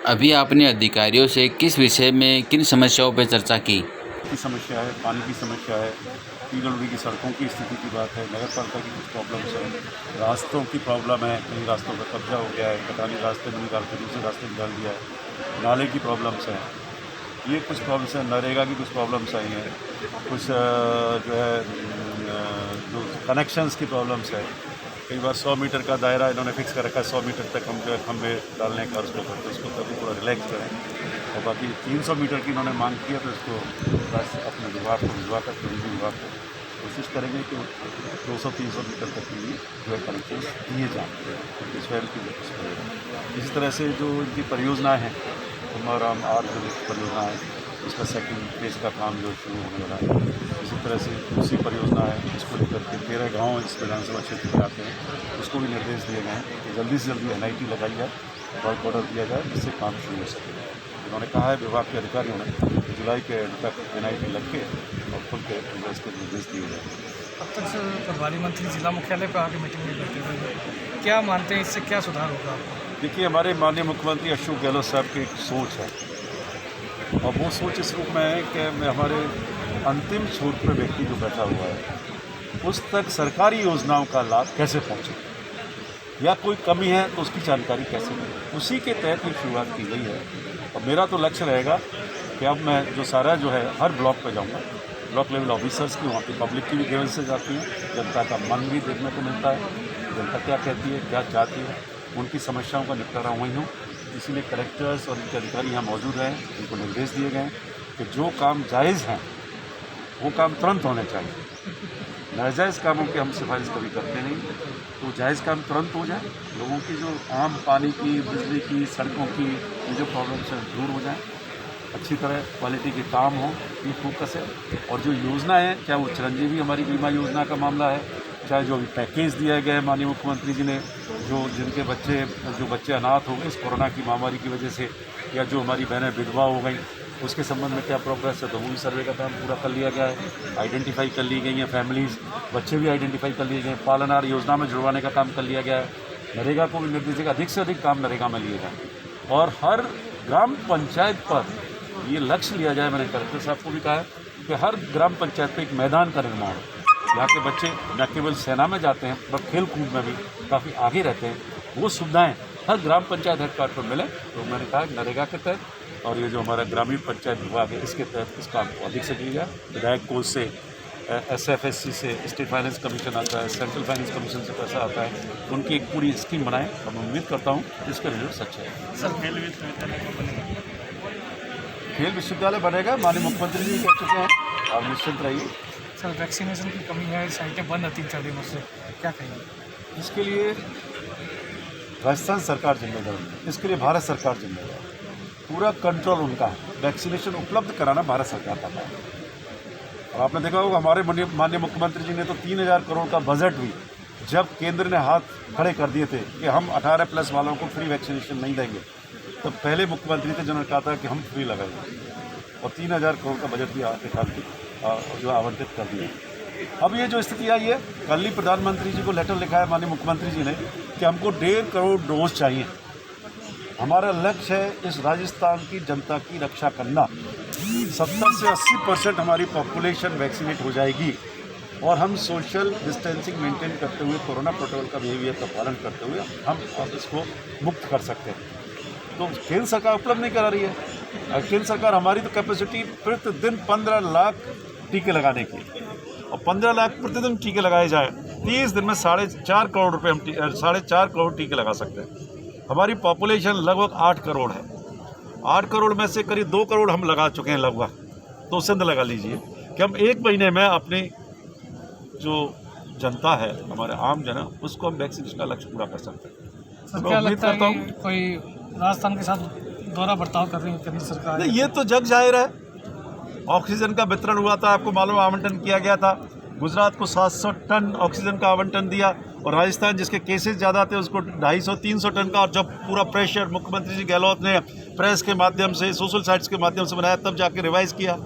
अभी आपने अधिकारियों से किस विषय में किन समस्याओं पर चर्चा की? की समस्या है, पानी की समस्या है, पीडब्ल्यूडी की सड़कों की स्थिति की बात है, नगर पालिका की कुछ प्रॉब्लम्स हैं, रास्तों की प्रॉब्लम है, कई रास्तों पर कब्जा हो गया है, कटानी रास्ते में निकाल के दूसरे रास्ते में डाल दिया है, नाले की प्रॉब्लम्स हैं, ये कुछ प्रॉब्लम्स हैं, नरेगा की कुछ प्रॉब्लम्स आई हैं, कुछ जो है जो कनेक्शंस की प्रॉब्लम्स है। कई बार 100 मीटर का दायरा इन्होंने फिक्स कर रखा है, 100 मीटर तक हम जो है खंभे डालने का उसको करते उसको तभी थोड़ा रिलैक्स करें, और बाकी 300 मीटर की इन्होंने मांग की है, तो इसको बस अपने विभाग को भिजवा कर बिजली विभाग को कोशिश करेंगे कि 200-300 मीटर तक के लिए जो है कनेक्शन दिए जाएँ, क्योंकि स्वयं की इसी तरह से जो इनकी परियोजनाएँ हैं, कुमाराम आर जो परियोजना है, उसका सेकंड फेज़ का काम जो शुरू होने वाला है। इसी तरह से दूसरी परियोजना है, इसको लेकर के 13 गाँव इस विधानसभा क्षेत्र में आते हैं, उसको भी निर्देश दिए गए हैं कि जल्दी से जल्दी NIT लगाई जाए, वर्क ऑर्डर दिया जाए, जिससे काम शुरू हो सके। उन्होंने कहा है विभाग के अधिकारियों ने जुलाई के एंड तक NIT लग के और खुल के इसके निर्देश दिए जाए। अब तक से प्रभारी मंत्री जिला मुख्यालय पर आके मीटिंग में बैठे हुए हैं, क्या मानते हैं इससे क्या सुधार होगा आपको? देखिए, हमारे माननीय मुख्यमंत्री अशोक गहलोत साहब की एक सोच है, और वो सोच इस रूप में है कि हमारे अंतिम छोर पर व्यक्ति जो बैठा हुआ है उस तक सरकारी योजनाओं का लाभ कैसे पहुंचे, या कोई कमी है तो उसकी जानकारी कैसे मिले, उसी के तहत ये शुरुआत की गई है। और मेरा तो लक्ष्य रहेगा कि अब मैं जो सारा जो है हर ब्लॉक पे जाऊंगा, ब्लॉक लेवल ऑफिसर्स की, वहाँ की पब्लिक की भी ग्रीवेंसेस आती हैं, जनता का मन भी देखने को मिलता है, जनता क्या कहती है, क्या चाहती है, उनकी समस्याओं का निपटारा वहीं हूँ। इसीलिए कलेक्टर्स और उनके अधिकारी यहाँ मौजूद हैं, उनको निर्देश दिए गए हैं कि जो काम जायज़ हैं वो काम तुरंत होने चाहिए। नाजायज़ कामों की हम सिफारिश कभी करते नहीं, तो जायज़ काम तुरंत हो जाए, लोगों की जो आम पानी की, बिजली की, सड़कों की ये जो प्रॉब्लम्स हैं दूर हो जाएँ, अच्छी तरह क्वालिटी के काम हो, ये फोकस है। और जो योजना है, चाहे वो चिरंजीवी हमारी बीमा योजना का मामला है, चाहे जो अभी पैकेज दिया गया है माननीय मुख्यमंत्री जी ने, जिनके बच्चे अनाथ हो गए इस कोरोना की महामारी की वजह से, या जो हमारी बहनें विधवा हो गई, उसके संबंध में क्या प्रोग्रेस है, तो वो भी सर्वे का काम पूरा कर लिया गया है, आइडेंटिफाई कर ली गई हैं फैमिलीज़, बच्चे भी आइडेंटिफाई कर लिए गए, पालनहार योजना में जुड़वाने का काम कर लिया गया है। नरेगा को भी निर्देश देगा, अधिक से अधिक काम नरेगा में लिए जाए, और हर ग्राम पंचायत पर ये लक्ष्य लिया जाए। मैंने कलेक्टर साहब को भी कहा है कि हर ग्राम पंचायत पे एक मैदान का निर्माण हो, यहाँ के बच्चे न केवल सेना में जाते हैं बट खेल कूद में भी काफ़ी आगे रहते हैं, वो सुविधाएं हर ग्राम पंचायत हेडक्वार्टर पर मिले। तो मैंने कहा नरेगा के तहत और ये जो हमारा ग्रामीण पंचायत विभाग है इसके तहत इस काम को अधिक से किया जाए। विधायक कोष से, SFSC से, स्टेट फाइनेंस कमीशन आता है, सेंट्रल फाइनेंस कमीशन से पैसा आता है, उनकी एक पूरी स्कीम बनाएं, और मैं उम्मीद करता हूँ इसका रिजल्ट सच है। सर खेल विश्वविद्यालय बनेगा, माननीय मुख्यमंत्री जी कह चुके हैं, और निश्चिंत रहिए। सर वैक्सीनेशन की कमी है, साइटें बंद है 3-4 दिनों से, क्या कहेंगे? इसके लिए राजस्थान सरकार जिम्मेदार है, इसके लिए भारत सरकार जिम्मेदार है, पूरा कंट्रोल उनका है, वैक्सीनेशन उपलब्ध कराना भारत सरकार का काम है। और आपने देखा होगा हमारे माननीय मुख्यमंत्री जी ने तो 3000 करोड़ का बजट भी, जब केंद्र ने हाथ खड़े कर दिए थे कि हम 18+ वालों को फ्री वैक्सीनेशन नहीं देंगे, तो पहले मुख्यमंत्री थे जिन्होंने कहा था कि हम फ्री लगाएंगे, और 3000 करोड़ का बजट भी जो आवंटित कर दिया। अब ये जो स्थिति आई है, कल ही प्रधानमंत्री जी को लेटर लिखा है माननीय मुख्यमंत्री जी ने कि हमको 1.5 करोड़ डोज चाहिए। हमारा लक्ष्य है इस राजस्थान की जनता की रक्षा करना। 70 से 80% हमारी पॉपुलेशन वैक्सीनेट हो जाएगी, और हम सोशल डिस्टेंसिंग मेंटेन करते हुए, कोरोना प्रोटोकॉल का बिहेवियर का पालन करते हुए हम इसको मुक्त कर सकते हैं। तो केंद्र सरकार उपलब्ध नहीं करा रही है। केंद्र सरकार हमारी तो कैपेसिटी प्रतिदिन 15 लाख टीके लगाने की, और 15 लाख प्रतिदिन टीके लगाए जाए, 30 दिन में 4.5 करोड़ रुपये हम 4.5 करोड़ टीके लगा सकते हैं। हमारी पॉपुलेशन लगभग 8 करोड़ है, 8 करोड़ में से करीब 2 करोड़ हम लगा चुके हैं लगभग, तो उससे अंदर लगा लीजिए कि हम 1 महीने में अपनी जो जनता है, हमारे आम जन है, उसको हम वैक्सीनेशन का लक्ष्य पूरा कर सकते हैं। सर क्या लगता है कि कोई राजस्थान के साथ दोहरा बर्ताव कर रही है केंद्र सरकार? ये तो जग जाहिर है। ऑक्सीजन का वितरण हुआ था, आपको मालूम, आवंटन किया गया था, गुजरात को 700 टन ऑक्सीजन का आवंटन दिया, और राजस्थान जिसके केसेस ज़्यादा थे उसको 250-300 टन का। और जब पूरा प्रेशर मुख्यमंत्री जी गहलोत ने प्रेस के माध्यम से, सोशल साइट्स के माध्यम से बनाया, तब जाके रिवाइज किया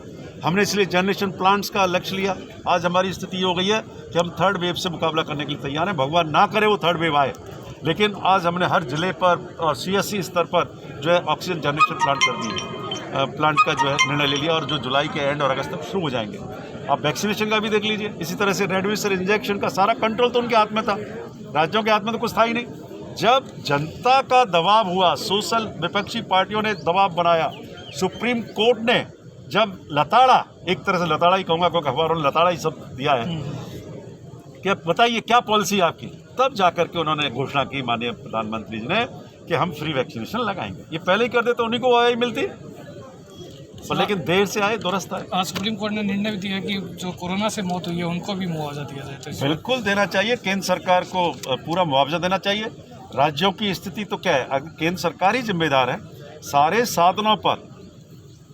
हमने, इसलिए जनरेशन प्लांट्स का लक्ष्य लिया। आज हमारी स्थिति हो गई है कि हम 3rd वेव से मुकाबला करने के लिए तैयार हैं। भगवान ना करे वो 3rd वेव आए, लेकिन आज हमने हर जिले पर और CSC स्तर पर जो है ऑक्सीजन जनरेशन प्लांट कर दिए, प्लांट का जो है निर्णय ले लिया और जो जुलाई के एंड और अगस्त तक शुरू हो जाएंगे। आप वैक्सीनेशन का भी देख लीजिए, इसी तरह से रेमडेसिविर इंजेक्शन का सारा कंट्रोल तो उनके हाथ में था, राज्यों के हाथ में तो कुछ था ही नहीं। जब जनता का दबाव हुआ, सोशल विपक्षी पार्टियों ने दबाव बनाया, सुप्रीम कोर्ट ने जब लताड़ा, एक तरह से लताड़ा ही कहूँगा क्योंकि अखबारों ने लताड़ा ही सब दिया है कि बताइए क्या पॉलिसी आपकी, तब जाकर के उन्होंने घोषणा की माननीय प्रधानमंत्री जी ने कि हम फ्री वैक्सीनेशन लगाएंगे। ये पहले ही कर देते उन्हीं को ही मिलती, पर लेकिन देर से आए दुरुस्त आए। आज सुप्रीम कोर्ट ने निर्णय भी दिया कि जो कोरोना से मौत हुई है उनको भी मुआवजा दिया जाए। तो बिल्कुल देना चाहिए, केंद्र सरकार को पूरा मुआवजा देना चाहिए। राज्यों की स्थिति तो क्या है, अगर केंद्र सरकार ही जिम्मेदार है, सारे साधनों पर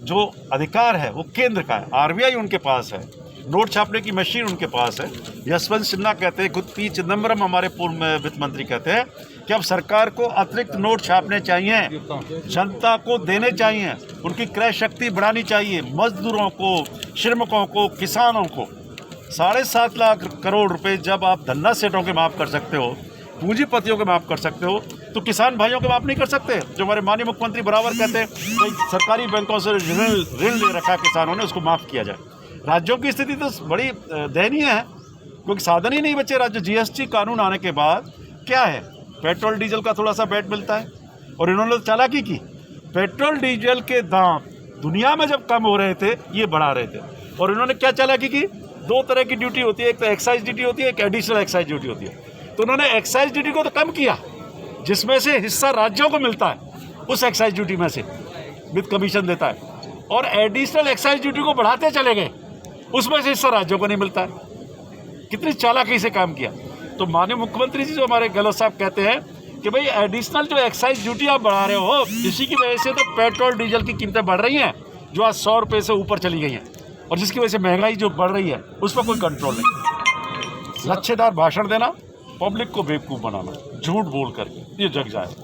जो अधिकार है वो केंद्र का है, आरबीआई उनके पास है, नोट छापने की मशीन उनके पास है। यशवंत सिन्हा कहते हैं, खुद पी चिदम्बरम हमारे पूर्व वित्त मंत्री कहते हैं कि अब सरकार को अतिरिक्त नोट छापने चाहिए, जनता को देने चाहिए, उनकी क्रय शक्ति बढ़ानी चाहिए, मजदूरों को, श्रमिकों को, किसानों को। 7.5 लाख करोड़ रुपए जब आप धन्ना सेठों के माफ़ कर सकते हो, पूंजीपतियों के माफ़ कर सकते हो, तो किसान भाइयों के माफ़ नहीं कर सकते। जो हमारे माननीय मुख्यमंत्री बराबर कहते हैं भाई सरकारी बैंकों से ऋण ले रखा किसानों ने, उसको माफ़ किया जाए। राज्यों की स्थिति तो बड़ी दयनीय है क्योंकि साधन ही नहीं बचे। राज्य जीएसटी कानून आने के बाद क्या है, पेट्रोल डीजल का थोड़ा सा बैट मिलता है और इन्होंने चालाकी की, पेट्रोल डीजल के दाम दुनिया में जब कम हो रहे थे ये बढ़ा रहे थे, और इन्होंने क्या चालाकी की, 2 तरह की ड्यूटी होती है, एक तो एक्साइज ड्यूटी होती है, एक एडिशनल एक्साइज ड्यूटी होती है। तो उन्होंने एक्साइज ड्यूटी को तो कम किया, जिसमें से हिस्सा राज्यों को मिलता है उस एक्साइज ड्यूटी में से विद कमीशन देता है, और एडिशनल एक्साइज ड्यूटी को बढ़ाते चले गए, उसमें से हिस्सा राज्यों को नहीं मिलता है। कितनी चालाकी से काम किया। तो माननीय मुख्यमंत्री जी जो हमारे गहलोत साहब कहते हैं कि भाई एडिशनल जो एक्साइज ड्यूटी आप बढ़ा रहे हो, इसी की वजह से तो पेट्रोल डीजल की कीमतें बढ़ रही हैं जो आज 100 रुपये से ऊपर चली गई हैं, और जिसकी वजह से महंगाई जो बढ़ रही है उस पर कोई कंट्रोल नहीं। लच्छेदार भाषण देना, पब्लिक को बेवकूफ़ बनाना, झूठ बोल करके, ये जग जाए।